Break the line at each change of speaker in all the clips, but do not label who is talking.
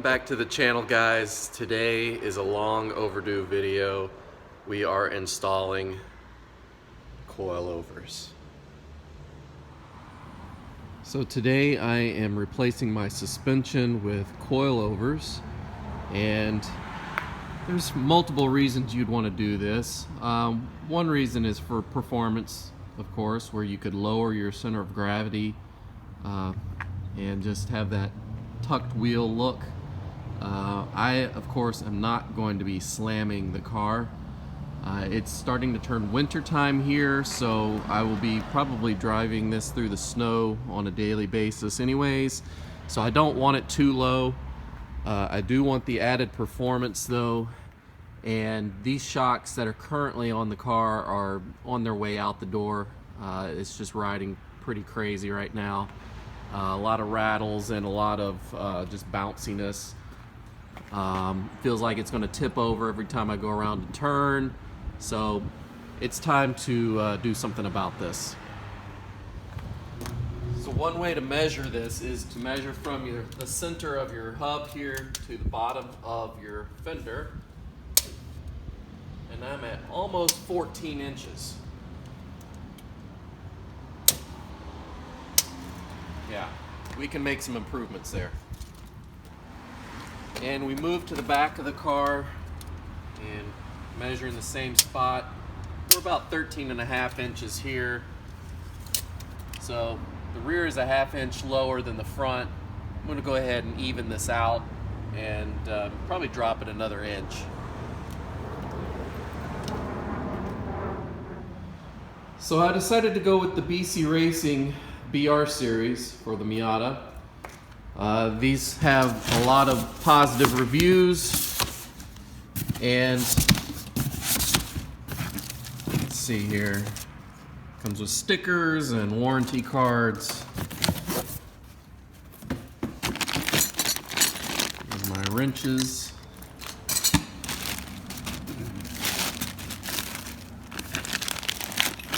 back to the channel, guys. Today is a long overdue video. We are installing coilovers. So today I am replacing my suspension with coilovers, and there's multiple reasons you'd want to do this. One reason is for performance, of course, where you could lower your center of gravity and just have that tucked wheel look. I, of course, am not going to be slamming the car. It's starting to turn winter time here, so I will be probably driving this through the snow on a daily basis anyways, so I don't want it too low. I do want the added performance though, and these shocks that are currently on the car are on their way out the door. It's just riding pretty crazy right now. A lot of rattles and a lot of just bounciness. Feels like it's going to tip over every time I go around a turn, so it's time to do something about this. So one way to measure this is to measure from the center of your hub here to the bottom of your fender, and I'm at almost 14 inches. Yeah, we can make some improvements there. And we move to the back of the car and measure in the same spot. We're about 13.5 inches here. So the rear is a ½ inch lower than the front. I'm going to go ahead and even this out and probably drop it another inch. So I decided to go with the BC Racing BR series for the Miata. These have a lot of positive reviews, and let's see here, comes with stickers and warranty cards. Here's my wrenches.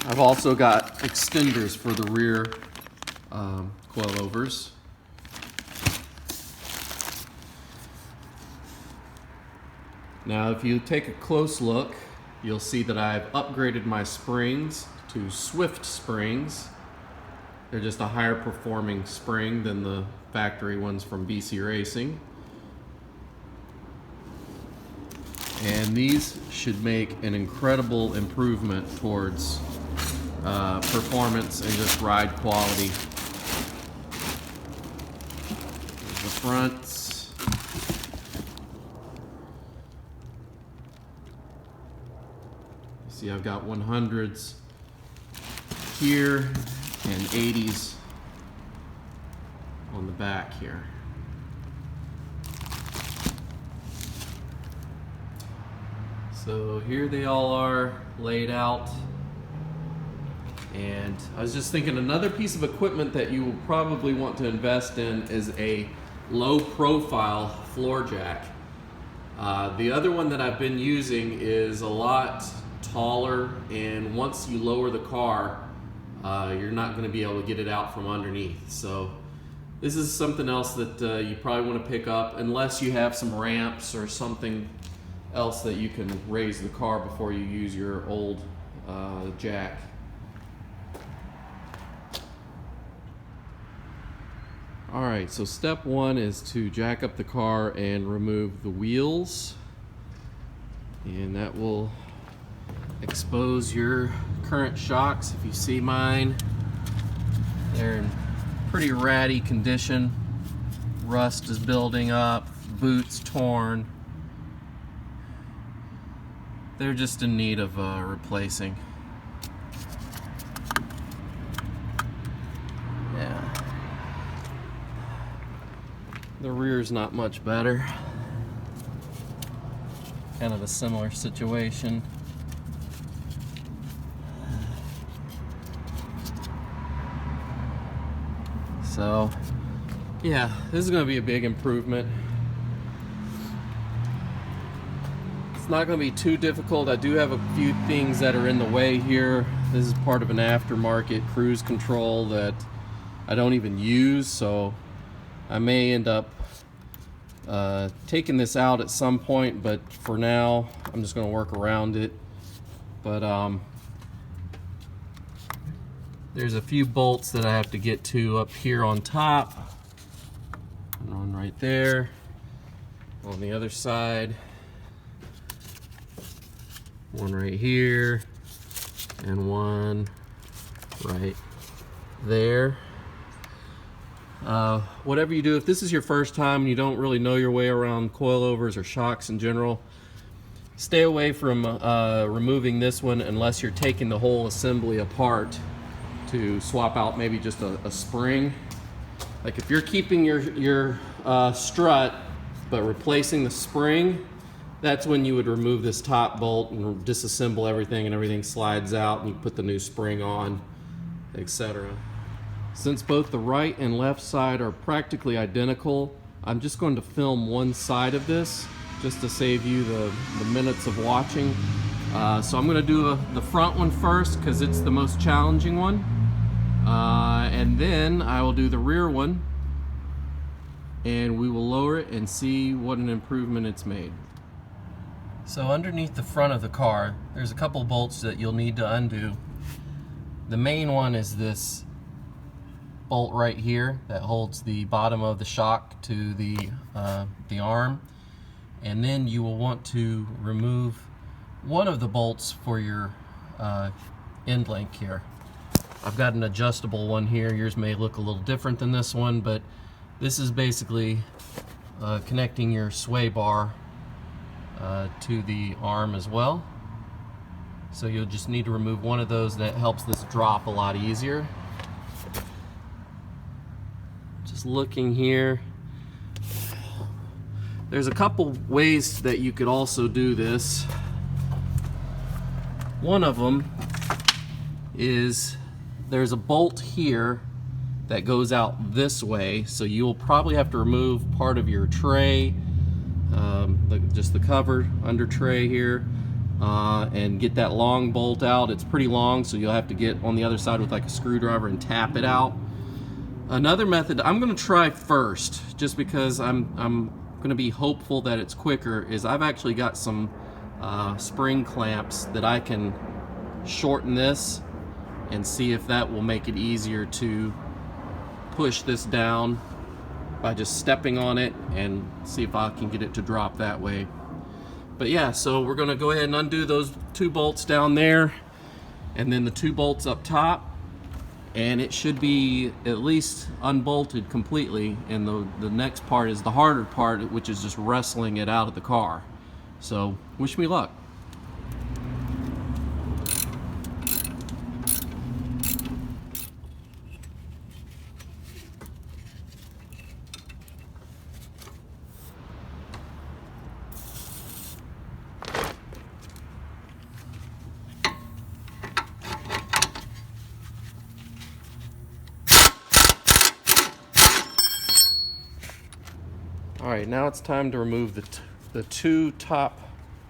I've also got extenders for the rear coilovers. Now if you take a close look, you'll see that I've upgraded my springs to Swift springs. They're just a higher performing spring than the factory ones from BC Racing. And these should make an incredible improvement towards performance and just ride quality. There's the fronts. See, I've got 100s here and 80s on the back here. So here they all are laid out. And I was just thinking, another piece of equipment that you will probably want to invest in is a low profile floor jack. The other one that I've been using is a lot taller, and once you lower the car, you're not going to be able to get it out from underneath. So this is something else that you probably want to pick up, unless you have some ramps or something else that you can raise the car before you use your old jack. Alright, so step one is to jack up the car and remove the wheels, and that will expose your current shocks. If you see mine, they're in pretty ratty condition. Rust is building up, boots torn. They're just in need of replacing. Yeah. The rear's not much better. Kind of a similar situation. So, yeah, this is going to be a big improvement. It's not going to be too difficult. I do have a few things that are in the way here. This is part of an aftermarket cruise control that I don't even use, so I may end up taking this out at some point, but for now I'm just going to work around it. But there's a few bolts that I have to get to up here on top. One right there. On the other side. One right here. And one right there. Whatever you do, if this is your first time and you don't really know your way around coilovers or shocks in general, stay away from removing this one unless you're taking the whole assembly apart to swap out maybe just a spring. Like if you're keeping your strut but replacing the spring, that's when you would remove this top bolt and disassemble everything, and everything slides out and you put the new spring on, etc. Since both the right and left side are practically identical, I'm just going to film one side of this just to save you the minutes of watching. So I'm going to do the front one first because it's the most challenging one. And then I will do the rear one, and we will lower it and see what an improvement it's made. So underneath the front of the car, there's a couple bolts that you'll need to undo. The main one is this bolt right here that holds the bottom of the shock to the arm, and then you will want to remove one of the bolts for your end link here. I've got an adjustable one here. Yours may look a little different than this one, but this is basically connecting your sway bar to the arm as well. So you'll just need to remove one of those. That helps this drop a lot easier. Just looking here, there's a couple ways that you could also do this. One of them is there's a bolt here that goes out this way, so you'll probably have to remove part of your tray, just the cover under tray here, and get that long bolt out. It's pretty long, so you'll have to get on the other side with like a screwdriver and tap it out. Another method I'm going to try first, just because I'm going to be hopeful that it's quicker, is I've actually got some spring clamps that I can shorten this and see if that will make it easier to push this down by just stepping on it, and see if I can get it to drop that way. But yeah, so we're going to go ahead and undo those two bolts down there and then the two bolts up top, and it should be at least unbolted completely, and the next part is the harder part, which is just wrestling it out of the car. So wish me luck. Alright, now it's time to remove the two top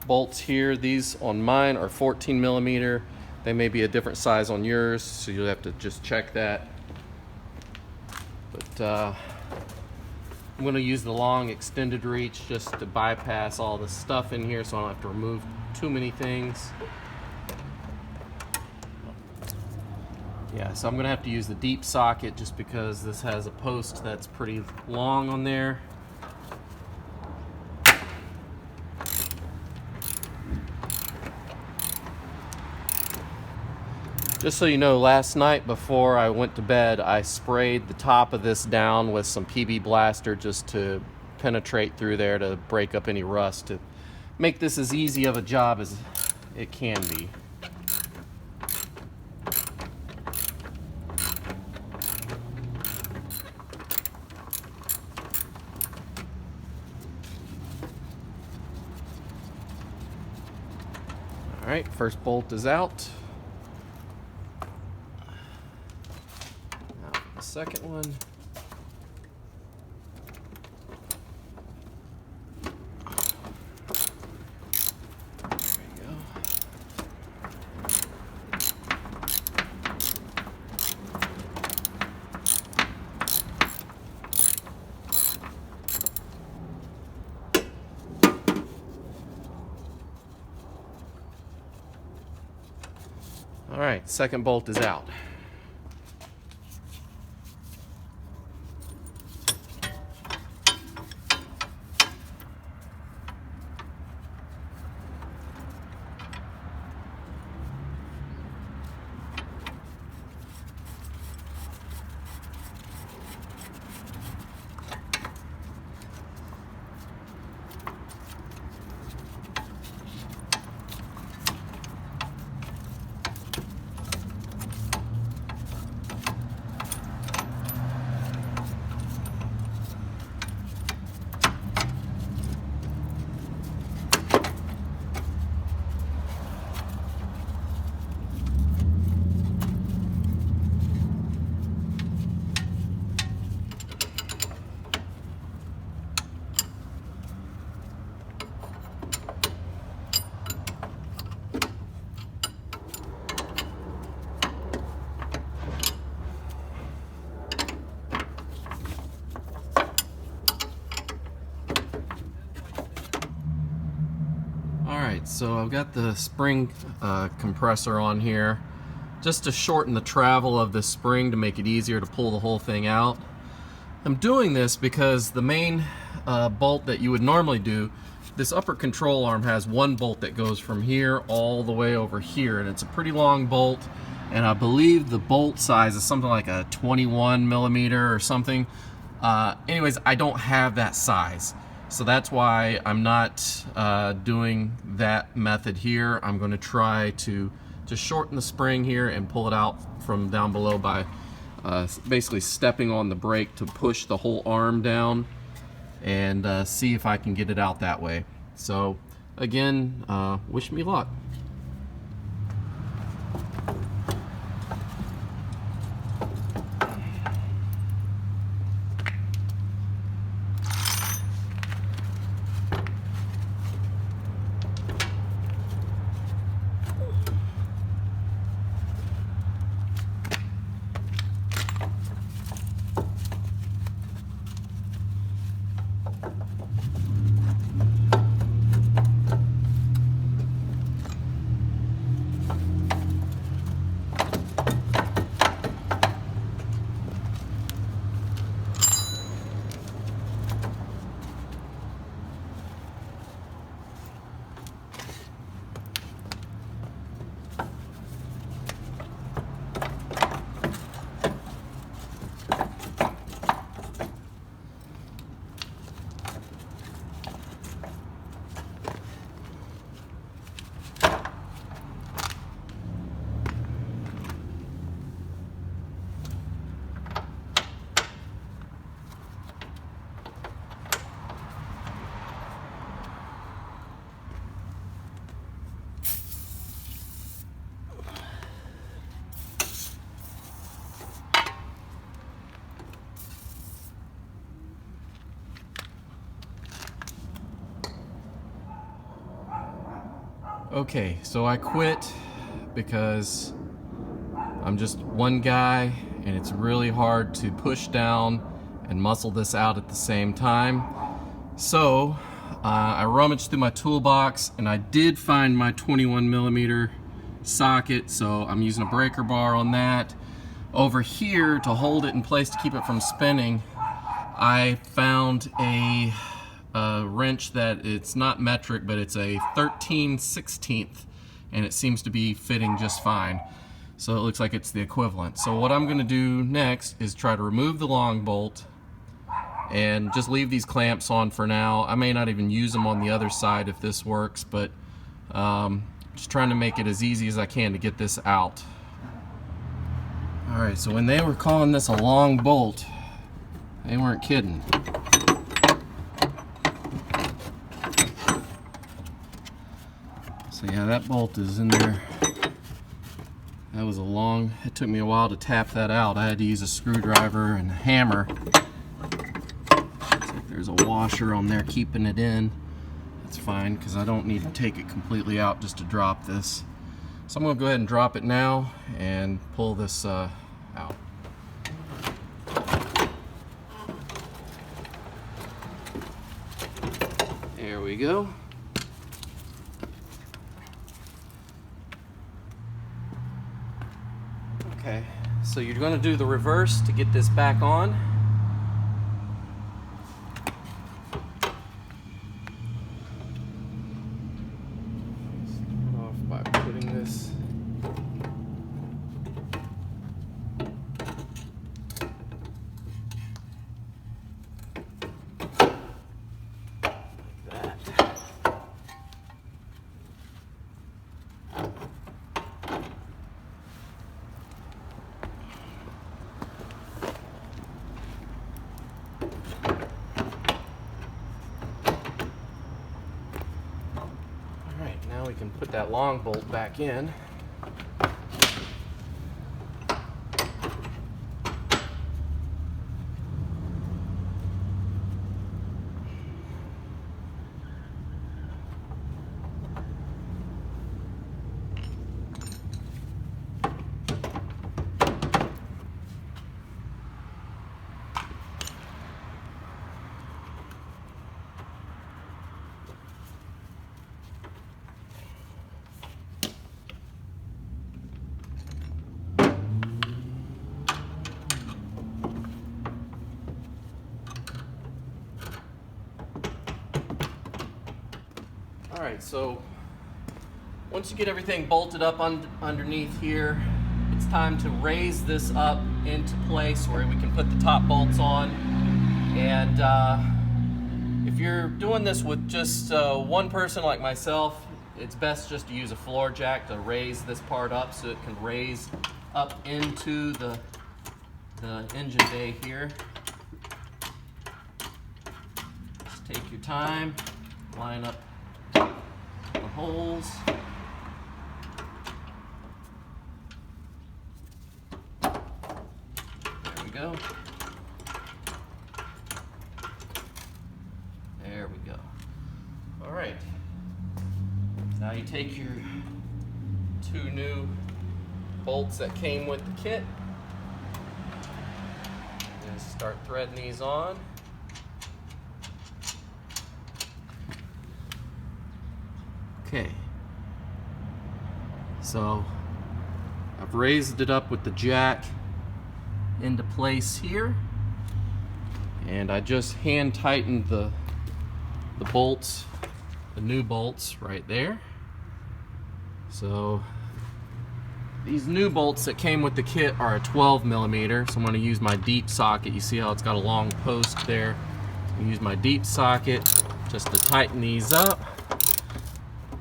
bolts here. These on mine are 14 millimeter. They may be a different size on yours, so you'll have to just check that. But I'm going to use the long extended reach just to bypass all the stuff in here, so I don't have to remove too many things. Yeah, so I'm going to have to use the deep socket just because this has a post that's pretty long on there. Just so you know, last night before I went to bed, I sprayed the top of this down with some PB Blaster just to penetrate through there to break up any rust, to make this as easy of a job as it can be. All right, first bolt is out. Second one. There we go. All right, second bolt is out. Alright, so I've got the spring compressor on here just to shorten the travel of the spring to make it easier to pull the whole thing out. I'm doing this because the main bolt that you would normally do, this upper control arm has one bolt that goes from here all the way over here, and it's a pretty long bolt, and I believe the bolt size is something like a 21 millimeter or something. Anyways, I don't have that size. So that's why I'm not doing that method here. I'm going to try to just shorten the spring here and pull it out from down below by basically stepping on the brake to push the whole arm down and see if I can get it out that way. So again, wish me luck. Okay, so I quit because I'm just one guy and it's really hard to push down and muscle this out at the same time. So I rummaged through my toolbox and I did find my 21 millimeter socket, so I'm using a breaker bar on that. Over here, to hold it in place to keep it from spinning, I found a wrench that it's not metric, but it's a 13/16, and it seems to be fitting just fine. So it looks like it's the equivalent. So what I'm going to do next is try to remove the long bolt and just leave these clamps on for now. I may not even use them on the other side if this works, but just trying to make it as easy as I can to get this out. Alright, so when they were calling this a long bolt, they weren't kidding. So yeah, that bolt is in there. That was it took me a while to tap that out. I had to use a screwdriver and a hammer. Looks like there's a washer on there keeping it in. That's fine, because I don't need to take it completely out just to drop this. So I'm going to go ahead and drop it now and pull this out. There we go. So you're going to do the reverse to get this back on. Start off by putting this Now we can put that long bolt back in. Alright, so once you get everything bolted up underneath here, it's time to raise this up into place where we can put the top bolts on. And if you're doing this with just one person like myself, it's best just to use a floor jack to raise this part up so it can raise up into the engine bay here. Just take your time, line up the holes. There we go. There we go. All right. Now you take your two new bolts that came with the kit and start threading these on. Okay, so I've raised it up with the jack into place here, and I just hand tightened the bolts, the new bolts right there. So these new bolts that came with the kit are a 12mm, so I'm going to use my deep socket. You see how it's got a long post there? I use my deep socket just to tighten these up.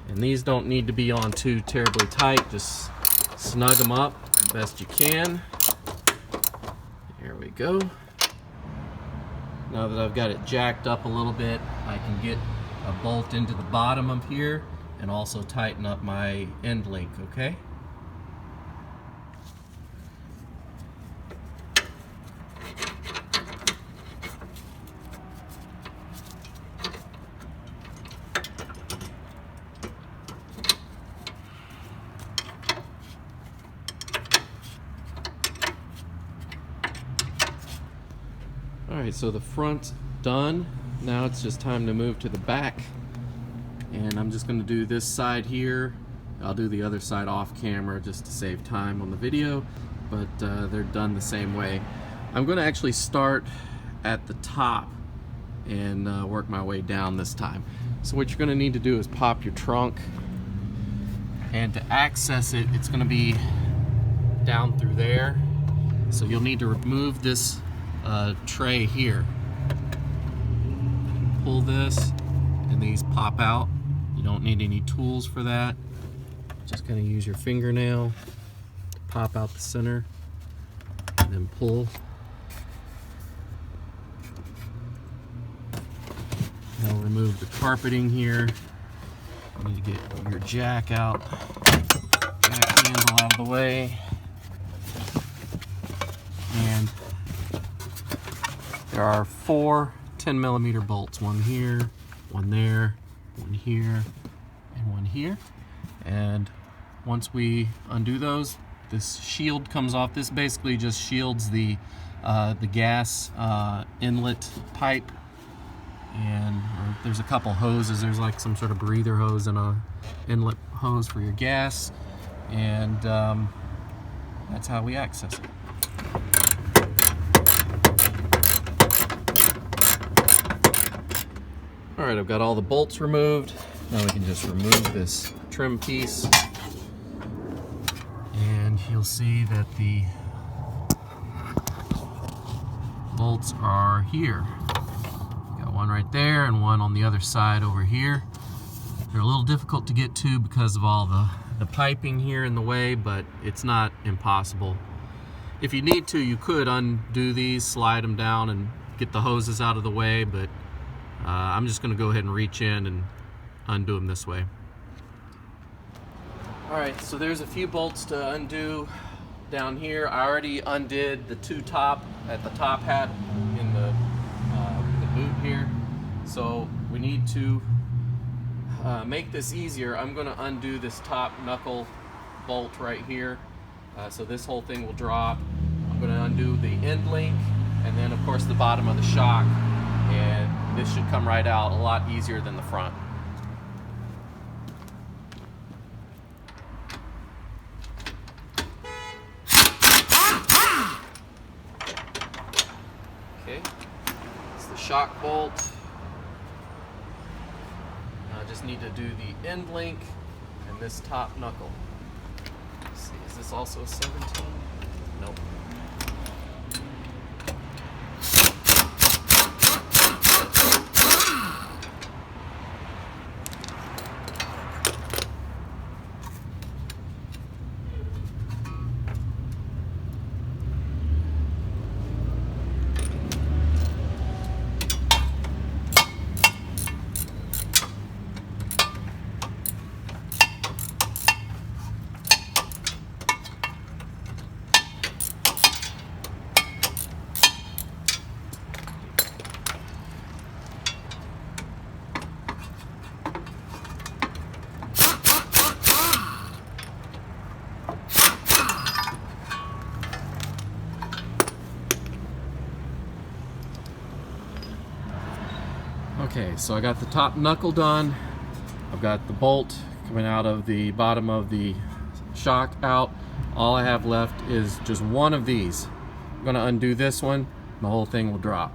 And these don't need to be on too terribly tight, just snug them up the best you can. There we go. Now that I've got it jacked up a little bit, I can get a bolt into the bottom of here and also tighten up my end link, okay? Alright, so the front's done. Now it's just time to move to the back. And I'm just going to do this side here. I'll do the other side off camera just to save time on the video, but they're done the same way. I'm going to actually start at the top and work my way down this time. So what you're going to need to do is pop your trunk, and to access it, it's going to be down through there. So you'll need to remove this tray here. Pull this and these pop out. You don't need any tools for that. Just gonna use your fingernail to pop out the center and then pull. Now remove the carpeting here. You need to get your jack out. Jack handle out of the way. And there are 4 10mm bolts, one here, one there, one here, and one here. And once we undo those, this shield comes off. This basically just shields the gas inlet pipe. And there's a couple hoses. There's like some sort of breather hose and a inlet hose for your gas. And that's how we access it. Alright, I've got all the bolts removed. Now we can just remove this trim piece. And you'll see that the bolts are here. Got one right there and one on the other side over here. They're a little difficult to get to because of all the piping here in the way, but it's not impossible. If you need to, you could undo these, slide them down, and get the hoses out of the way, but I'm just going to go ahead and reach in and undo them this way. Alright, so there's a few bolts to undo down here. I already undid the two top at the top hat in the boot here. So we need to make this easier. I'm going to undo this top knuckle bolt right here. So this whole thing will drop. I'm going to undo the end link and then of course the bottom of the shock, and this should come right out a lot easier than the front. Okay, it's the shock bolt. Now I just need to do the end link and this top knuckle. Let's see, is this also a 17? Nope. Okay, so I got the top knuckle done. I've got the bolt coming out of the bottom of the shock out. All I have left is just one of these. I'm going to undo this one, and the whole thing will drop.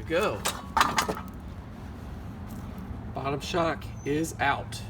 Go. Bottom shock is out.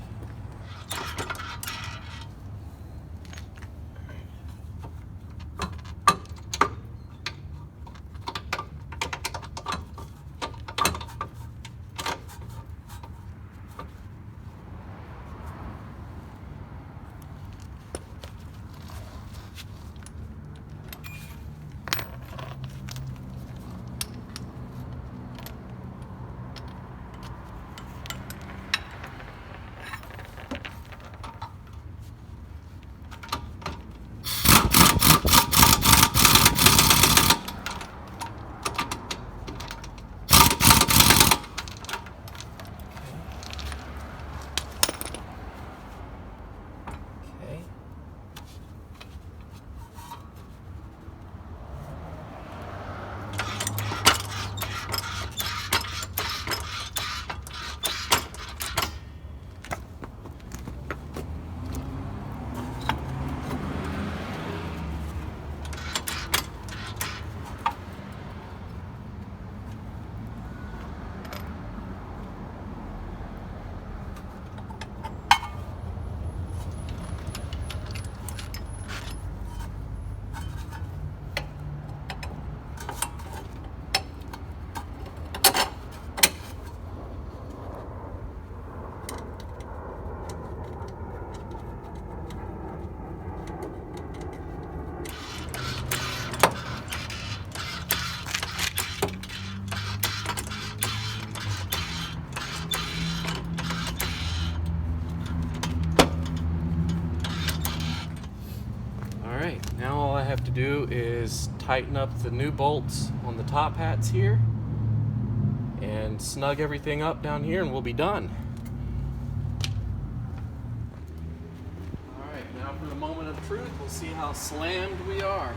Now all I have to do is tighten up the new bolts on the top hats here and snug everything up down here, and we'll be done. Alright, Now for the moment of truth, we'll see how slammed we are.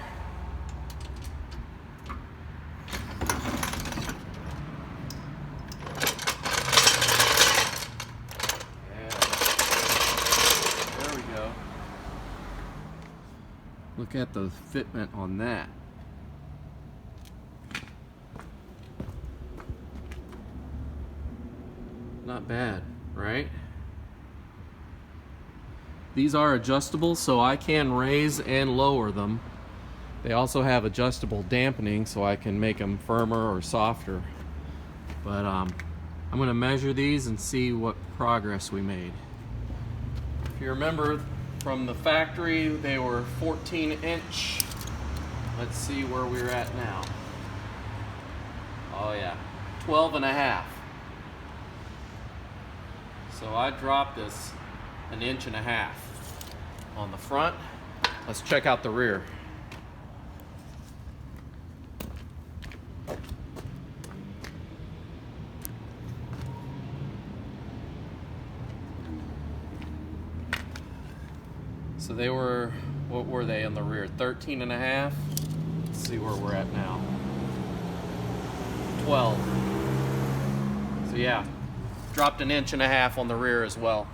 There we go. Look at the fitment on that. Not bad, right? These are adjustable, so I can raise and lower them. They also have adjustable dampening, so I can make them firmer or softer. But I'm gonna measure these and see what progress we made. If you remember from the factory, they were 14-inch. Let's see where we're at now. Oh yeah, 12.5. So I dropped this 1.5 inches on the front. Let's check out the rear. So they were, what were they in the rear? 13.5. Let's see where we're at now. 12. So yeah, dropped 1.5 inches on the rear as well.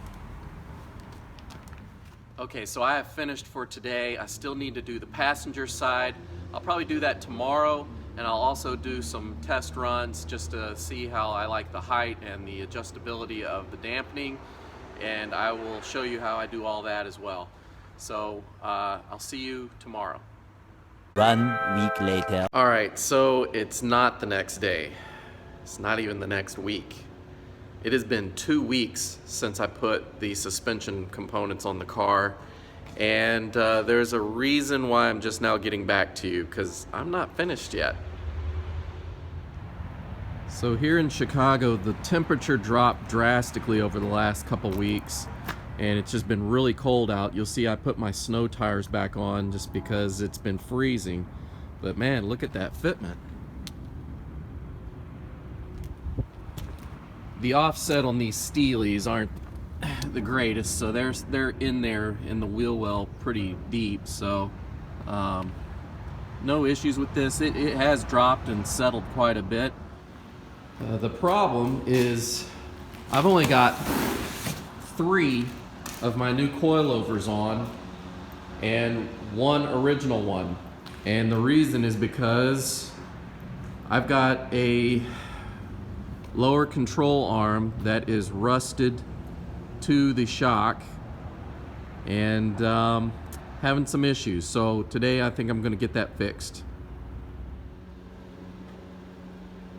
Okay, so I have finished for today. I still need to do the passenger side. I'll probably do that tomorrow, and I'll also do some test runs just to see how I like the height and the adjustability of the dampening, and I will show you how I do all that as well. So I'll see you tomorrow.
1 week later.
All right, so it's not the next day. It's not even the next week. It has been 2 weeks since I put the suspension components on the car, and there's a reason why I'm just now getting back to you, because I'm not finished yet. So here in Chicago, the temperature dropped drastically over the last couple weeks, and it's just been really cold out. You'll see I put my snow tires back on just because it's been freezing. But man, look at that fitment. The offset on these Steelies aren't the greatest, so they're in there in the wheel well pretty deep, so no issues with this. It has dropped and settled quite a bit. The problem is I've only got 3 of my new coilovers on and 1 original one, and the reason is because I've got a lower control arm that is rusted to the shock and having some issues. So today I think I'm going to get that fixed.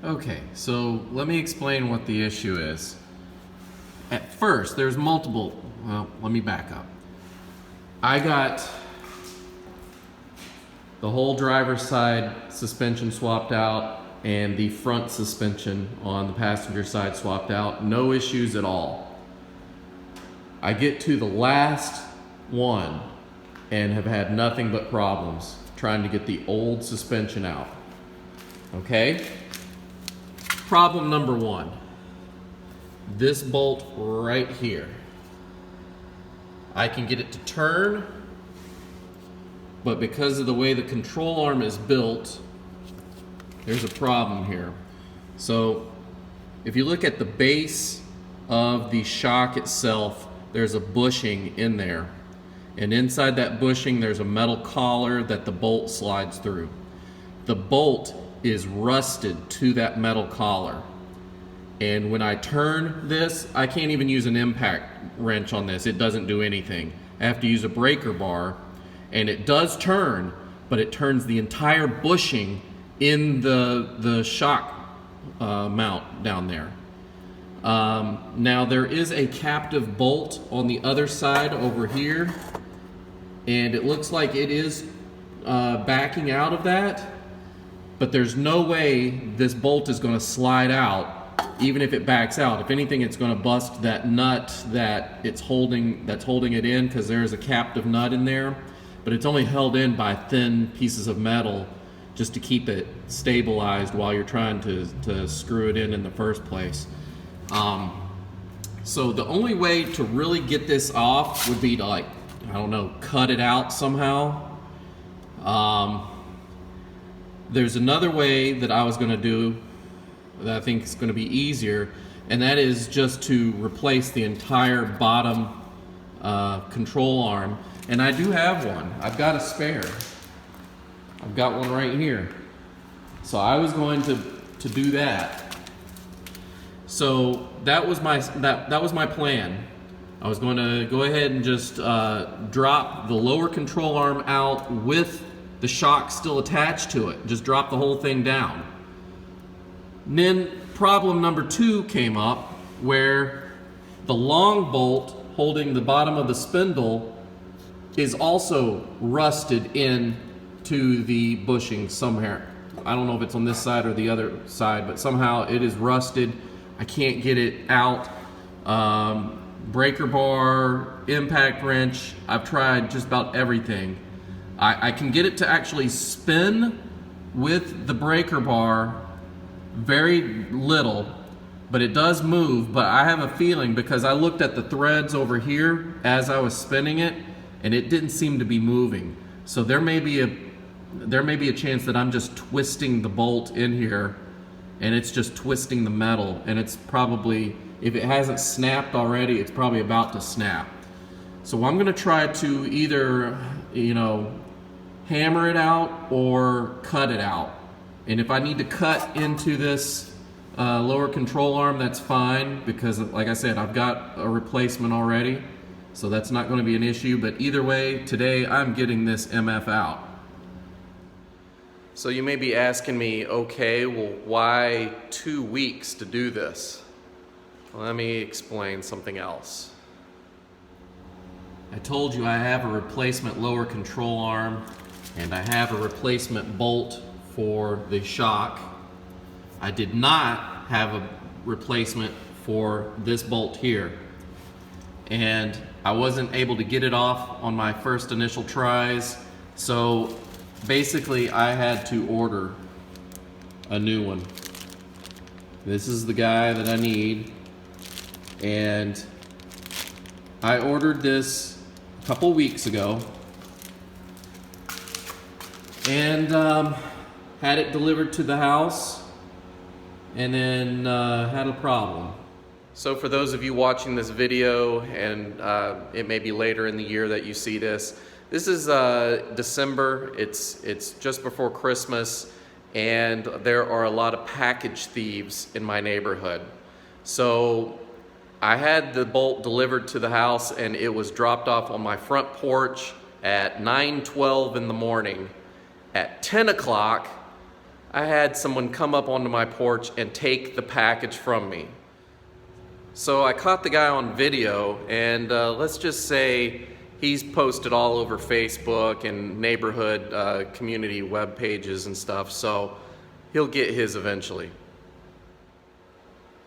Okay, so let me explain what the issue is. At first, there's multiple, well, let me back up. I got the whole driver's side suspension swapped out and the front suspension on the passenger side swapped out. No issues at all. I get to the last one and have had nothing but problems trying to get the old suspension out. Okay? Problem number 1. This bolt right here. I can get it to turn, but because of the way the control arm is built, there's a problem here. So if you look at the base of the shock itself, there's a bushing in there. And inside that bushing, there's a metal collar that the bolt slides through. The bolt is rusted to that metal collar. And when I turn this, I can't even use an impact wrench on this. It doesn't do anything. I have to use a breaker bar, and it does turn, but it turns the entire bushing in the shock mount down there. Now there is a captive bolt on the other side over here, and it looks like it is backing out of that, but there's no way this bolt is going to slide out even if it backs out. If anything, it's going to bust that nut that that's holding it in, because there's a captive nut in there, but it's only held in by thin pieces of metal just to keep it stabilized while you're trying to screw it in the first place. So the only way to really get this off would be to like I don't know, cut it out somehow. There's another way that I was going to do that I think is going to be easier, and that is just to replace the entire bottom control arm. And I do have one. I've got a spare. I've got one right here. So I was going to do that. So that was my plan. I was going to go ahead and just drop the lower control arm out with the shock still attached to it. Just drop the whole thing down. And then problem number 2 came up, where the long bolt holding the bottom of the spindle is also rusted in to the bushing somewhere. I don't know if it's on this side or the other side, but somehow it is rusted. I can't get it out. Breaker bar, impact wrench, I've tried just about everything. I can get it to actually spin with the breaker bar very little, but it does move. But I have a feeling, because I looked at the threads over here as I was spinning it, and it didn't seem to be moving. So there may be a chance that I'm just twisting the bolt in here, and it's just twisting the metal, and it's probably, if it hasn't snapped already, it's probably about to snap. So I'm gonna try to either, hammer it out or cut it out. And if I need to cut into this lower control arm, that's fine, because like I said, I've got a replacement already, so that's not going to be an issue. But either way, today I'm getting this MF out. So you may be asking me, okay, well, why 2 weeks to do this? Let me explain something else. I told you I have a replacement lower control arm, and I have a replacement bolt for the shock. I did not have a replacement for this bolt here, and I wasn't able to get it off on my first initial tries, so basically I had to order a new one. This is the guy that I need, and I ordered this a couple weeks ago, and had it delivered to the house, and then had a problem. So for those of you watching this video, and it may be later in the year that you see this, this is December. It's just before Christmas, and there are a lot of package thieves in my neighborhood. So I had the bolt delivered to the house, and it was dropped off on my front porch at 9:12 in the morning. At 10 o'clock, I had someone come up onto my porch and take the package from me. So I caught the guy on video, and let's just say he's posted all over Facebook and neighborhood community web pages and stuff, so he'll get his eventually.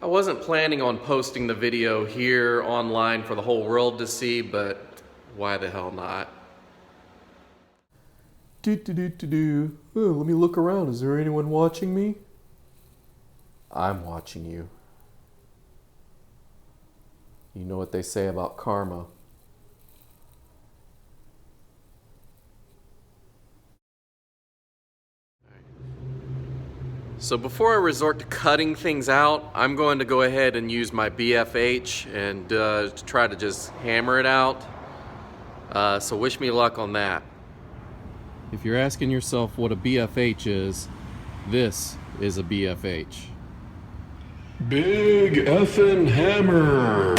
I wasn't planning on posting the video here online for the whole world to see, but why the hell not? Oh, let me look around. Is there anyone watching me? I'm watching you. You know what they say about karma. So before I resort to cutting things out, I'm going to go ahead and use my BFH and try to just hammer it out. So wish me luck on that. If you're asking yourself what a BFH is, this is a BFH.
Big effin' hammer!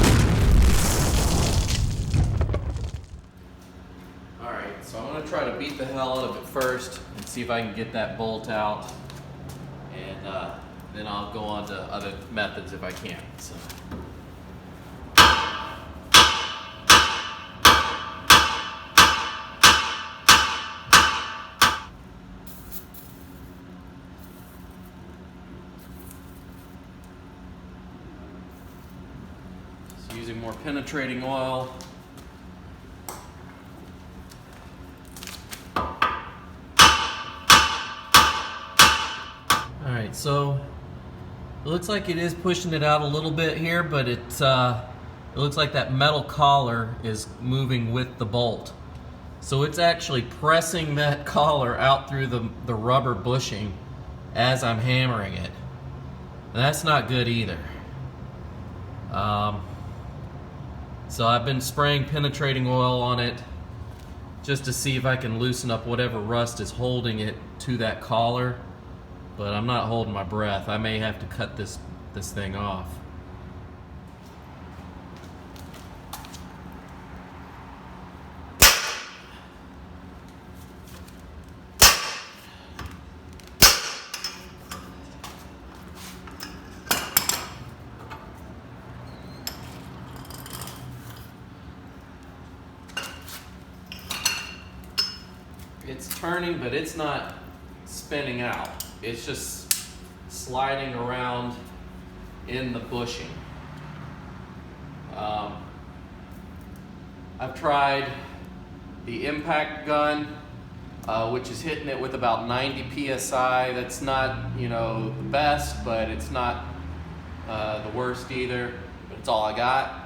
Alright, so I'm going to try to beat the hell out of it first and see if I can get that bolt out. And then I'll go on to other methods if I can. So. Using more penetrating oil. Alright, so it looks like it is pushing it out a little bit here, but it looks like that metal collar is moving with the bolt. So it's actually pressing that collar out through the rubber bushing as I'm hammering it. And that's not good either. So I've been spraying penetrating oil on it just to see if I can loosen up whatever rust is holding it to that collar. But I'm not holding my breath. I may have to cut this thing off. It's turning, but it's not spinning out. It's just sliding around in the bushing. I've tried the impact gun, which is hitting it with about 90 psi. That's not, the best, but it's not the worst either. But it's all I got.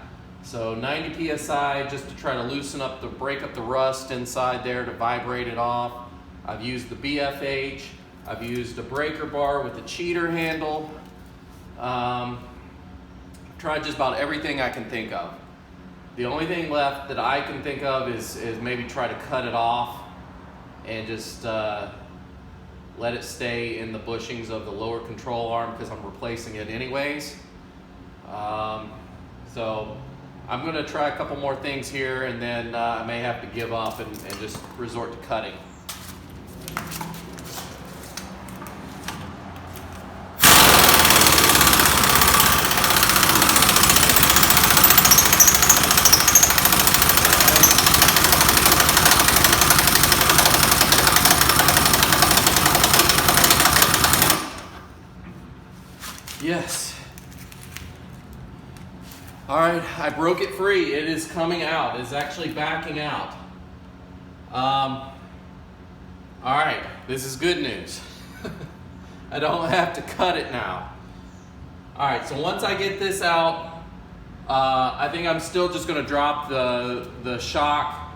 So 90 psi just to try to loosen up break up the rust inside there to vibrate it off. I've used the BFH. I've used a breaker bar with a cheater handle. I've tried just about everything I can think of. The only thing left that I can think of is maybe try to cut it off and just let it stay in the bushings of the lower control arm because I'm replacing it anyways. So I'm going to try a couple more things here, and then I may have to give up and just resort to cutting. Yes. All right, I broke it free. It is coming out. It's actually backing out. All right, this is good news. I don't have to cut it now. All right, so once I get this out, I think I'm still just gonna drop the shock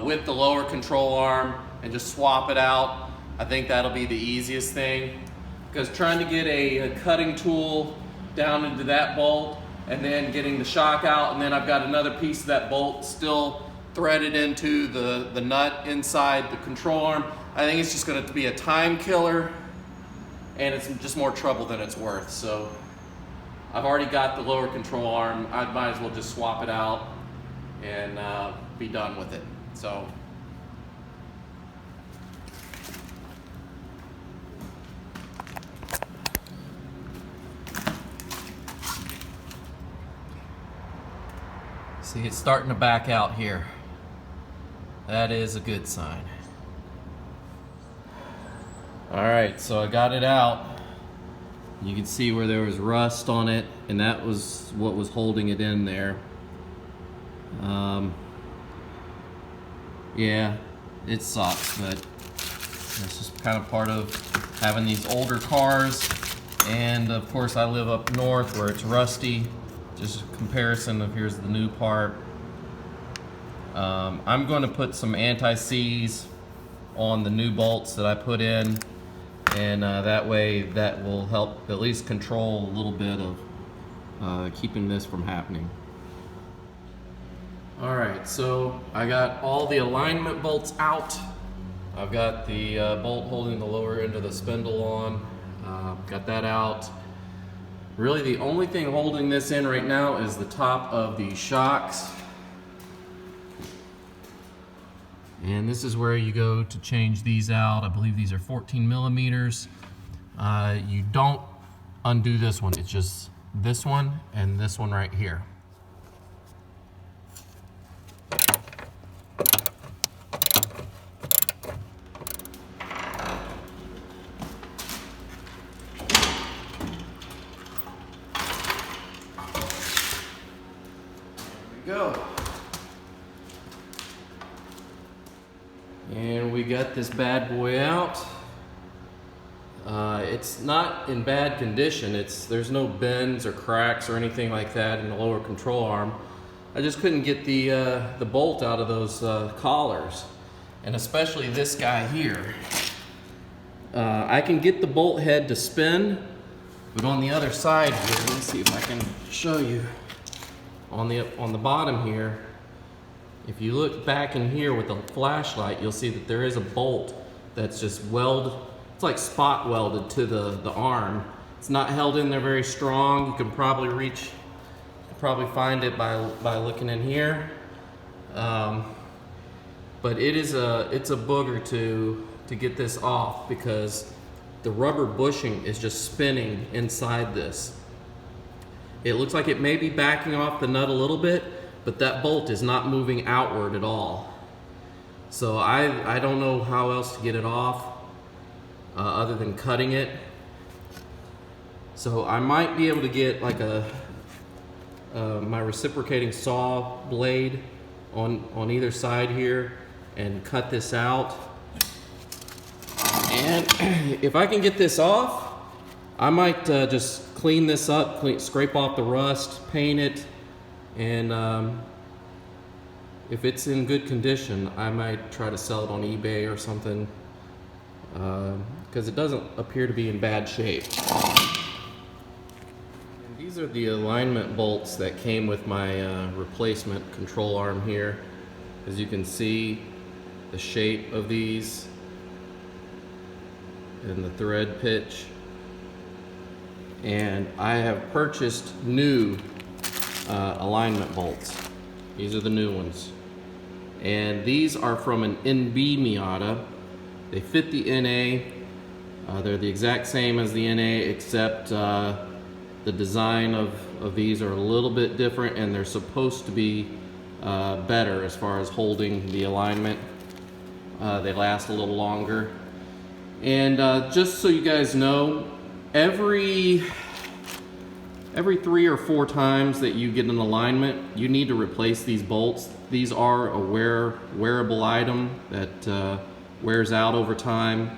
with the lower control arm and just swap it out. I think that'll be the easiest thing, because trying to get a cutting tool down into that bolt and then getting the shock out, and then I've got another piece of that bolt still threaded into the nut inside the control arm. I think it's just going to be a time killer, and it's just more trouble than it's worth. So I've already got the lower control arm. I might as well just swap it out and be done with it. So see, it's starting to back out here. That is a good sign. All right, so I got it out. You can see where there was rust on it, and that was what was holding it in there. Yeah, it sucks, but it's just kind of part of having these older cars. And of course, I live up north where it's rusty. Just a comparison of here's the new part. I'm going to put some anti-seize on the new bolts that I put in, and that way that will help at least control a little bit of keeping this from happening. Alright, so I got all the alignment bolts out. I've got the bolt holding the lower end of the spindle on. Got that out. Really the only thing holding this in right now is the top of the shocks. And this is where you go to change these out. I believe these are 14 millimeters. You don't undo this one. It's just this one and this one right here. Go. And we got this bad boy out. It's not in bad condition. There's no bends or cracks or anything like that in the lower control arm. I just couldn't get the bolt out of those collars. and especially this guy here. I can get the bolt head to spin, but on the other side here, let's see if I can show you. On the bottom here, if you look back in here with the flashlight, you'll see that there is a bolt that's just welded. It's like spot welded to the arm. It's not held in there very strong. You can probably find it by looking in here. But it's a booger to get this off because the rubber bushing is just spinning inside this. It looks like it may be backing off the nut a little bit, but that bolt is not moving outward at all. So I don't know how else to get it off other than cutting it. So I might be able to get like my reciprocating saw blade on either side here and cut this out. And if I can get this off, I might just clean this up, scrape off the rust, paint it, and if it's in good condition, I might try to sell it on eBay or something, because it doesn't appear to be in bad shape. And these are the alignment bolts that came with my replacement control arm here. As you can see, the shape of these and the thread pitch. And I have purchased new alignment bolts. These are the new ones. And these are from an NB Miata. They fit the NA. They're the exact same as the NA, except the design of these are a little bit different, and they're supposed to be better as far as holding the alignment. They last a little longer. And just so you guys know, every 3 or 4 times that you get an alignment, you need to replace these bolts. These are a wearable item that wears out over time,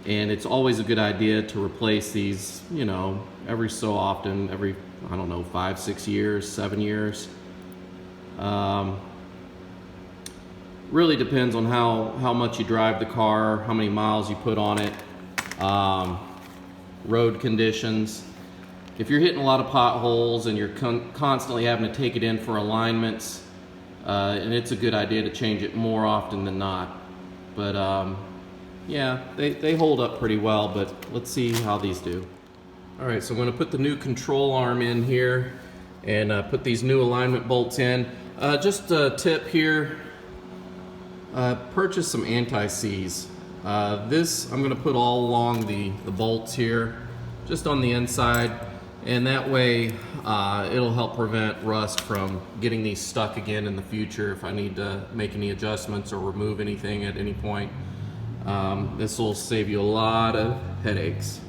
and it's always a good idea to replace these, you know, every so often, every, I don't know, 5, 6 years, 7 years. Really depends on how much you drive the car, how many miles you put on it, road conditions. If you're hitting a lot of potholes and you're constantly having to take it in for alignments, and it's a good idea to change it more often than not. But yeah, they hold up pretty well, but let's see how these do. All right, so I'm gonna put the new control arm in here and put these new alignment bolts in. Just a tip here, purchase some anti-seize. This I'm gonna put all along the bolts here, just on the inside, and that way it'll help prevent rust from getting these stuck again in the future if I need to make any adjustments or remove anything at any point. This will save you a lot of headaches.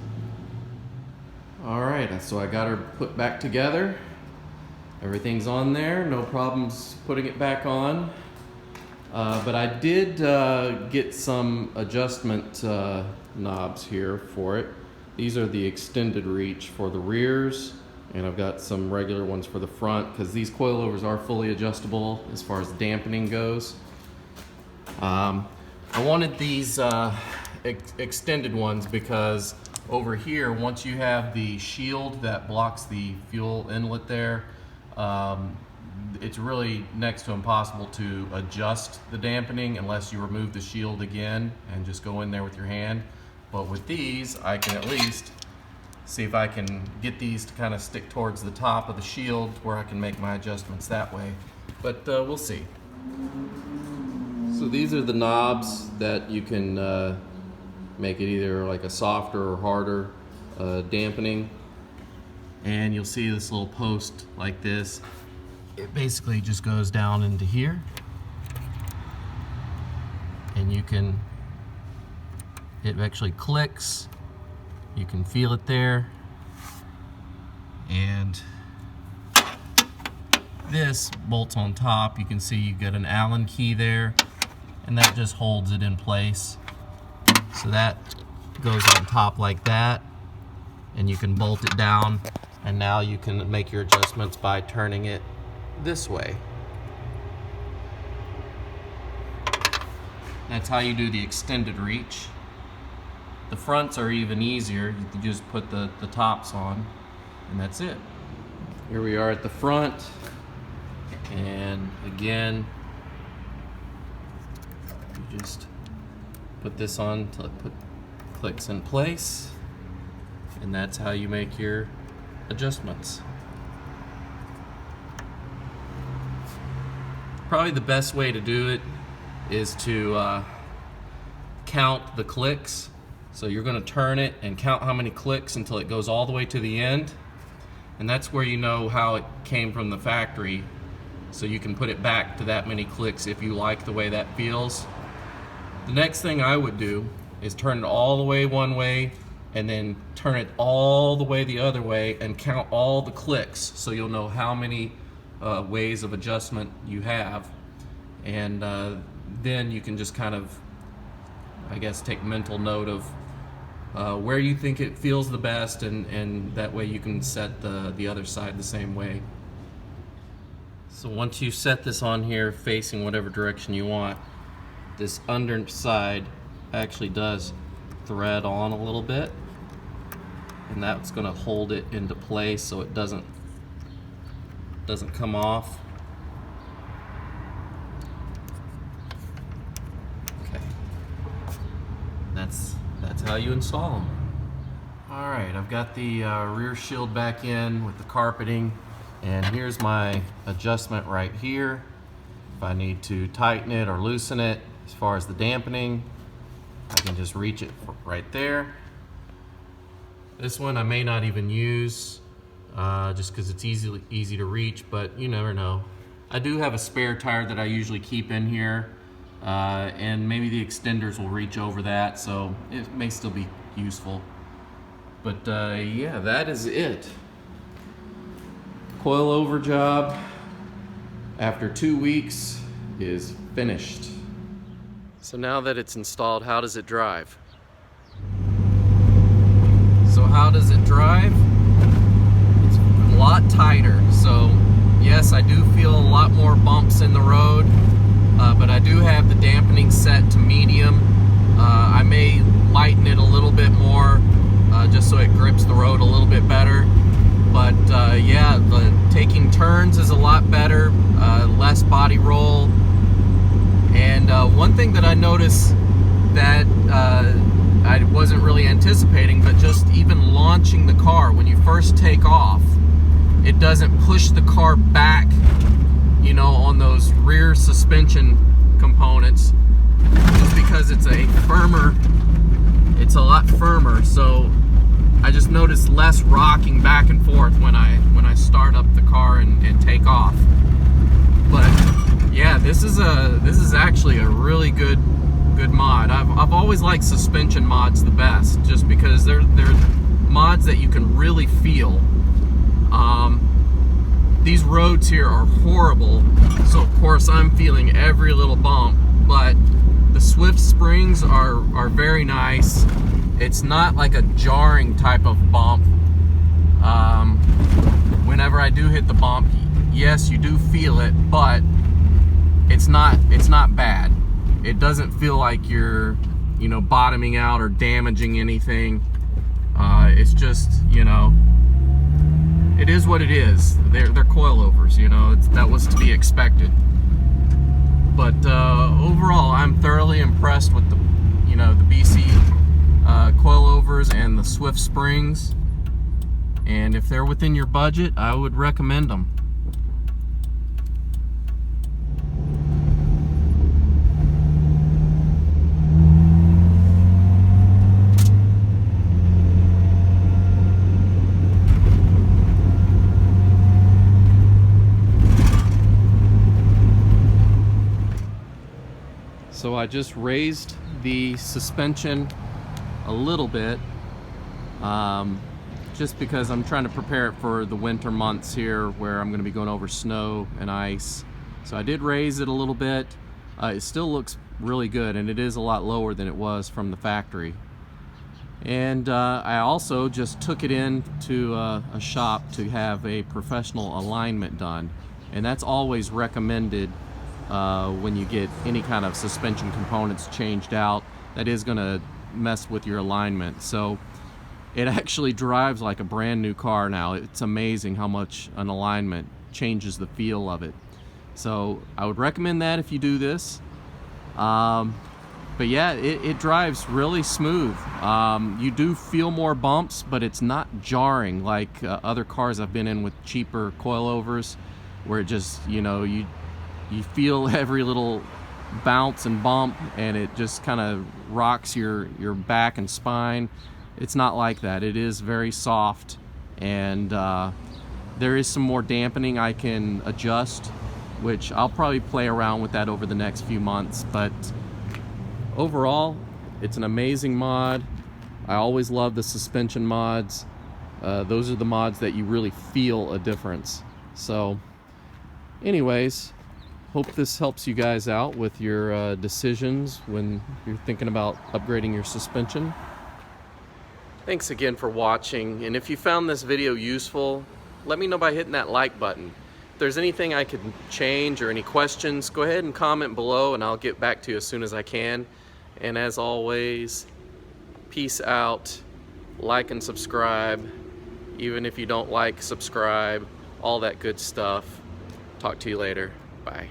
All right, so I got her put back together. Everything's on there, no problems putting it back on. But I did get some adjustment knobs here for it. These are the extended reach for the rears, and I've got some regular ones for the front, because these coilovers are fully adjustable as far as dampening goes. I wanted these extended ones because over here, once you have the shield that blocks the fuel inlet there, it's really next to impossible to adjust the dampening unless you remove the shield again and just go in there with your hand. But with these, I can at least see if I can get these to kind of stick towards the top of the shield where I can make my adjustments that way. But we'll see. So these are the knobs that you can make it either like a softer or harder dampening. And you'll see this little post like this. It basically just goes down into here, and you can, it actually clicks, you can feel it there, and this bolts on top. You can see you get an Allen key there, and that just holds it in place. So that goes on top like that, and you can bolt it down, and now you can make your adjustments by turning it this way. That's how you do the extended reach. The fronts are even easier. You just put the tops on, and that's it. Here we are at the front, and again, you just put this on until it clicks in place, and that's how you make your adjustments. Probably the best way to do it is to count the clicks. So you're going to turn it and count how many clicks until it goes all the way to the end, and that's where you know how it came from the factory, so you can put it back to that many clicks if you like the way that feels. The next thing I would do is turn it all the way one way and then turn it all the way the other way and count all the clicks, so you'll know how many ways of adjustment you have, and then you can just kind of, I guess, take mental note of where you think it feels the best, and that way you can set the other side the same way. So once you set this on here facing whatever direction you want, this underside actually does thread on a little bit, and that's going to hold it into place so it doesn't come off. Okay, that's how you install them. All right, I've got the rear shield back in with the carpeting, and here's my adjustment right here. If I need to tighten it or loosen it, as far as the dampening, I can just reach it right there. This one I may not even use, just because it's easy to reach, but you never know. I do have a spare tire that I usually keep in here, and maybe the extenders will reach over that, so it may still be useful. But yeah, that is it. Coilover job after 2 weeks is finished. So now that it's installed, how does it drive? So how does it drive? It's a lot tighter. So yes, I do feel a lot more bumps in the road, but I do have the dampening set to medium. I may lighten it a little bit more, just so it grips the road a little bit better. But yeah, the taking turns is a lot better, less body roll. And one thing that I noticed that I wasn't really anticipating, but just even launching the car, when you first take off, it doesn't push the car back, you know, on those rear suspension components, just because it's a lot firmer. So I just noticed less rocking back and forth when I start up the car and take off. But yeah, this is actually a really good mod. I've always liked suspension mods the best, just because they're mods that you can really feel. These roads here are horrible, so of course I'm feeling every little bump, but the Swift springs are very nice. It's not like a jarring type of bump. Whenever I do hit the bump, yes, you do feel it, but it's not bad. It doesn't feel like you're, you know, bottoming out or damaging anything. It's just, you know, it is what it is. They're coilovers, you know. That was to be expected. But overall, I'm thoroughly impressed with the BC coilovers and the Swift springs. And if they're within your budget, I would recommend them. So I just raised the suspension a little bit, just because I'm trying to prepare it for the winter months here, where I'm going to be going over snow and ice. So I did raise it a little bit. It still looks really good, and it is a lot lower than it was from the factory. And I also just took it into a shop to have a professional alignment done, and that's always recommended when you get any kind of suspension components changed out. That is going to mess with your alignment. So it actually drives like a brand new car now. It's amazing how much an alignment changes the feel of it. So I would recommend that if you do this. But yeah, it drives really smooth. You do feel more bumps, but it's not jarring like other cars I've been in with cheaper coilovers, where it just, you feel every little bounce and bump, and it just kind of rocks your back and spine. It's not like that. It is very soft, and there is some more dampening I can adjust, which I'll probably play around with that over the next few months. But overall, it's an amazing mod. I always love the suspension mods. Those are the mods that you really feel a difference. So anyways, hope this helps you guys out with your decisions when you're thinking about upgrading your suspension. Thanks again for watching, and if you found this video useful, let me know by hitting that like button. If there's anything I could change or any questions, go ahead and comment below and I'll get back to you as soon as I can. And as always, peace out, like and subscribe. Even if you don't like, subscribe, all that good stuff. Talk to you later. Bye.